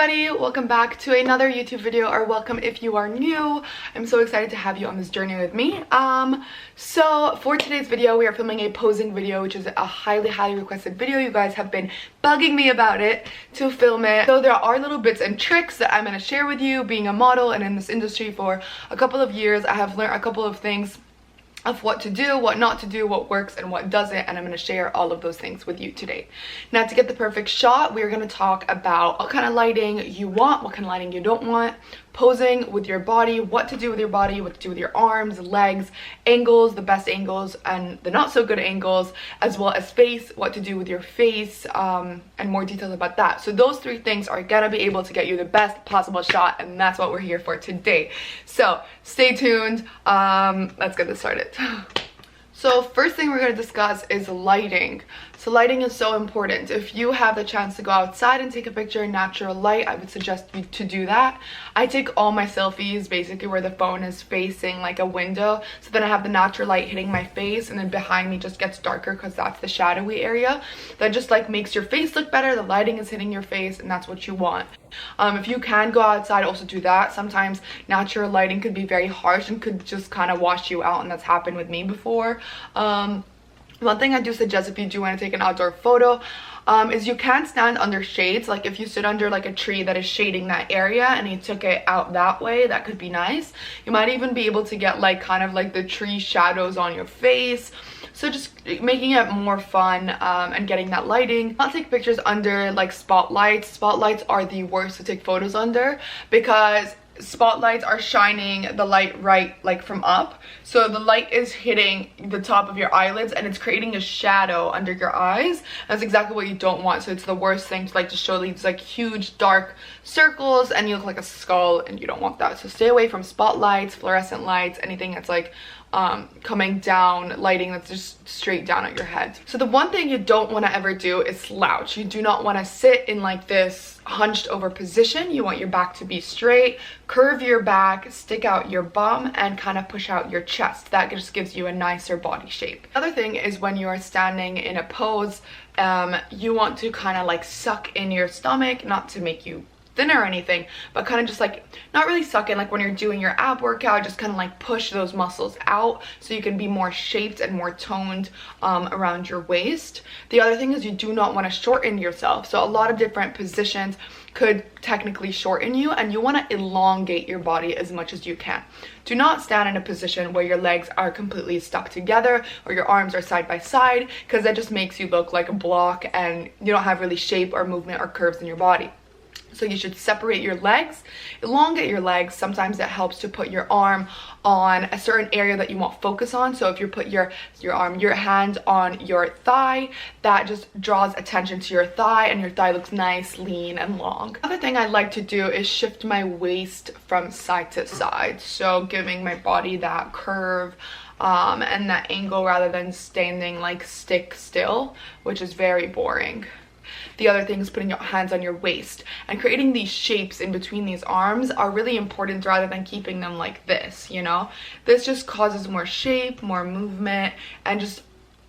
everybody, welcome back to another YouTube video, or welcome if you are new. I'm so excited to have you on this journey with me. So for today's video, we are filming a posing video, which is a highly requested video. You guys have been bugging me about it to film it. So there are little bits and tricks that I'm going to share with you. Being a model and in this industry for a couple of years, I have learned a couple of things of what to do, what not to do, what works and what doesn't, and I'm going to share all of those things with you today. Now, to get the perfect shot, we're going to talk about what kind of lighting you want, what kind of lighting you don't want, posing with your body, what to do with your body, what to do with your arms, legs, angles, the best angles and the not so good angles, as well as face, what to do with your face, and more details about that. So those three things are gonna be able to get you the best possible shot, and that's what we're here for today. So stay tuned. Let's get this started. So first thing we're going to discuss is lighting. So lighting is so important. If you have the chance to go outside and take a picture in natural light, I would suggest you to do that. I take all my selfies basically where the phone is facing like a window, so then I have the natural light hitting my face, and then behind me just gets darker because that's the shadowy area. That just like makes your face look better. The lighting is hitting your face, and that's what you want. If you can go outside, also do that. Sometimes natural lighting could be very harsh and could just kind of wash you out, and that's happened with me before. One thing I do suggest if you do want to take an outdoor photo is you can stand under shades. Like if you sit under like a tree that is shading that area and you took it out that way, that could be nice. You might even be able to get like kind of like the tree shadows on your face. So just making it more fun and getting that lighting. Not take pictures under like spotlights. Spotlights are the worst to take photos under because spotlights are shining the light right like from up, so the light is hitting the top of your eyelids and it's creating a shadow under your eyes. That's exactly what you don't want. So it's the worst thing to like to show these like huge dark circles and you look like a skull, and you don't want that. So stay away from spotlights, fluorescent lights, anything that's like coming down, lighting that's just straight down at your head. So the one thing you don't want to ever do is slouch. You do not want to sit in like this hunched over position. You want your back to be straight, curve your back, stick out your bum, and kind of push out your chest. That just gives you a nicer body shape. Another thing is when you are standing in a pose, you want to kind of like suck in your stomach, not to make you thinner or anything, but kind of just like not really suck in, like when you're doing your ab workout, just kind of like push those muscles out so you can be more shaped and more toned around your waist. The other thing is you do not want to shorten yourself. So a lot of different positions could technically shorten you, and you want to elongate your body as much as you can. Do not stand in a position where your legs are completely stuck together or your arms are side by side, because that just makes you look like a block and you don't have really shape or movement or curves in your body. So you should separate your legs, elongate your legs. Sometimes it helps to put your arm on a certain area that you want focus on. So if you put your hand on your thigh, that just draws attention to your thigh, and your thigh looks nice, lean, and long. Another thing I like to do is shift my waist from side to side. So giving my body that curve and that angle rather than standing like stick still, which is very boring. The other thing is putting your hands on your waist, and creating these shapes in between these arms are really important rather than keeping them like this, you know? This just causes more shape, more movement, and just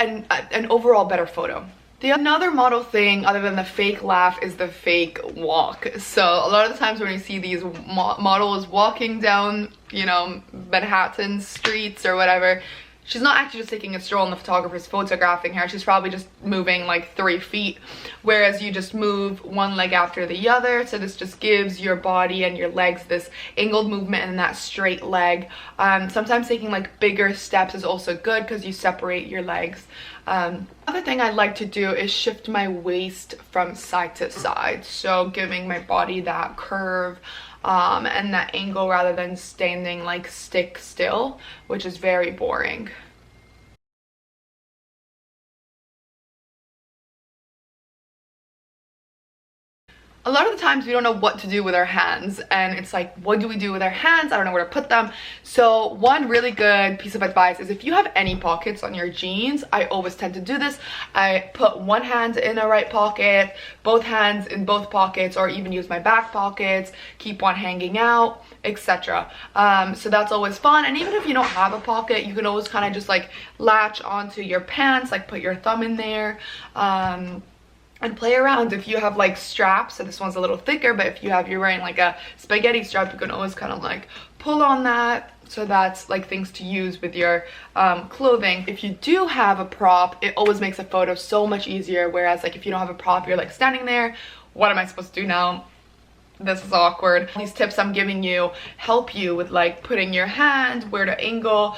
an overall better photo. Another model thing other than the fake laugh is the fake walk. So a lot of the times when you see these models walking down, you know, Manhattan streets or whatever, she's not actually just taking a stroll and the photographer's photographing her. She's probably just moving like 3 feet, whereas you just move one leg after the other. So this just gives your body and your legs this angled movement and that straight leg. Sometimes taking like bigger steps is also good because you separate your legs. Other thing I like to do is shift my waist from side to side. So giving my body that curve and that angle rather than standing like stick still, which is very boring. A lot of the times we don't know what to do with our hands, and it's like, what do we do with our hands? I don't know where to put them. So one really good piece of advice is if you have any pockets on your jeans, I always tend to do this. I put one hand in a right pocket, both hands in both pockets, or even use my back pockets, keep one hanging out, etc. So that's always fun. And even if you don't have a pocket, you can always kind of just like latch onto your pants, like put your thumb in there. and play around. If you have like straps, so this one's a little thicker, but if you're wearing like a spaghetti strap, you can always kind of like pull on that. So that's like things to use with your clothing. If you do have a prop, it always makes a photo so much easier, whereas like if you don't have a prop, you're like standing there, what am I supposed to do now? This is awkward. These tips I'm giving you help you with like putting your hand, where to angle,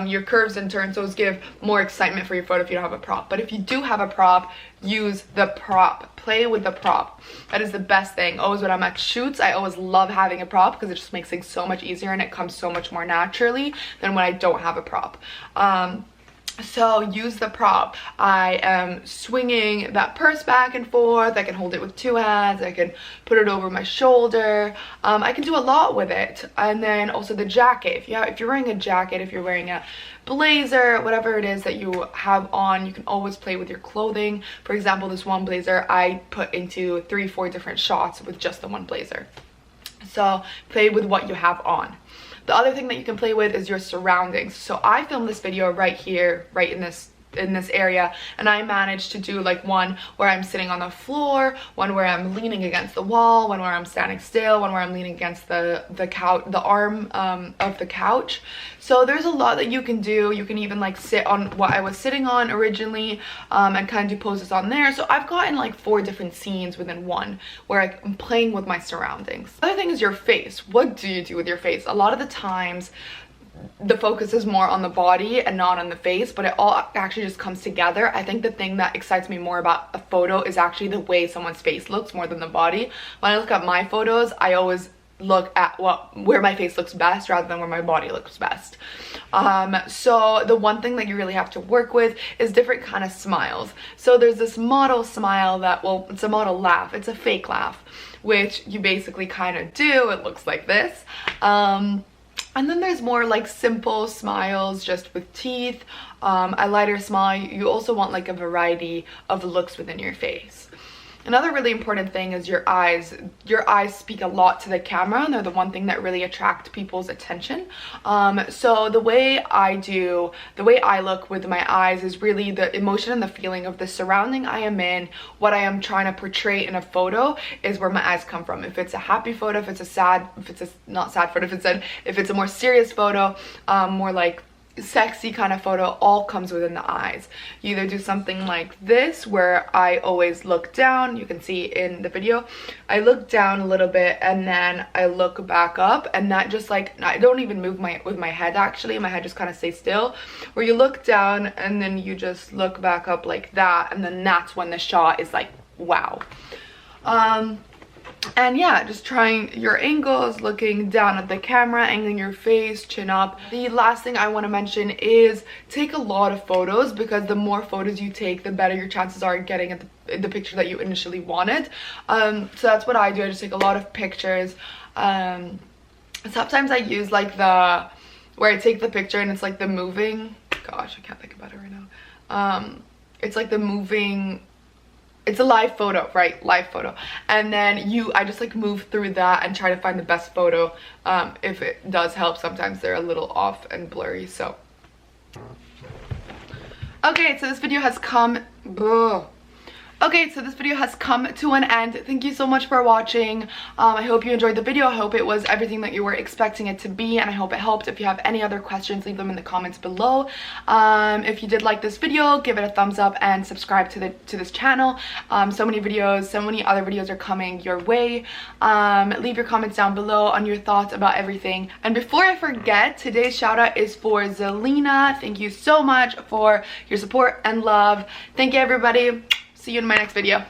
your curves and turns. Those give more excitement for your photo if you don't have a prop. But if you do have a prop, use the prop. Play with the prop. That is the best thing. Always when I'm at shoots, I always love having a prop because it just makes things so much easier and it comes so much more naturally than when I don't have a prop. So use the prop. I am swinging that purse back and forth. I can hold it with two hands. I can put it over my shoulder. I can do a lot with it. And then also the jacket. If you're wearing a jacket, if you're wearing a blazer, whatever it is that you have on, you can always play with your clothing. For example, this one blazer I put into 3-4 different shots with just the one blazer. So play with what you have on. The other thing that you can play with is your surroundings. So I filmed this video right here, right in this area, and I managed to do like one where I'm sitting on the floor, one where I'm leaning against the wall, one where I'm standing still, one where I'm leaning against the couch, the arm of the couch. So there's a lot that you can do. You can even like sit on what I was sitting on originally, and kind of do poses on there. So I've gotten like 4 different scenes within one where I'm playing with my surroundings. The other thing is your face. What do you do with your face? A lot of the times the focus is more on the body and not on the face, but it all actually just comes together. I think the thing that excites me more about a photo is actually the way someone's face looks more than the body. When I look at my photos, I always look at where my face looks best rather than where my body looks best. So the one thing that you really have to work with is different kind of smiles. So there's this model smile that, well, it's a model laugh, it's a fake laugh, which you basically kind of do. It looks like this. And then there's more like simple smiles just with teeth, a lighter smile. You also want like a variety of looks within your face. Another really important thing is your eyes. Your eyes speak a lot to the camera, and they're the one thing that really attract people's attention. So the way I look with my eyes is really the emotion and the feeling of the surrounding I am in. What I am trying to portray in a photo is where my eyes come from. If it's a happy photo, if it's a sad, if it's a not sad photo, if it's a more serious photo, more like sexy kind of photo, all comes within the eyes. You either do something like this where I always look down. You can see in the video I look down a little bit and then I look back up, and that just like, I don't even move with my head. Actually my head just kind of stays still, where you look down and then you just look back up like that, and then that's when the shot is like wow. And yeah, just trying your angles, looking down at the camera, angling your face, chin up. The last thing I want to mention is take a lot of photos, because the more photos you take, the better your chances are at getting at the picture that you initially wanted. So that's what I do. I just take a lot of pictures. Sometimes I use like where I take the picture and it's like the moving, gosh, I can't think about it right now. It's like the moving, it's a live photo, right? Live photo. And then I just like move through that and try to find the best photo. If it does help, sometimes they're a little off and blurry, so. Okay, so this video has come, Okay, so this video has come to an end. Thank you so much for watching. I hope you enjoyed the video. I hope it was everything that you were expecting it to be, and I hope it helped. If you have any other questions, leave them in the comments below. If you did like this video, give it a thumbs up and subscribe to this channel. So many other videos are coming your way. Leave your comments down below on your thoughts about everything. And before I forget, today's shout out is for Zelina. Thank you so much for your support and love. Thank you, everybody. See you in my next video.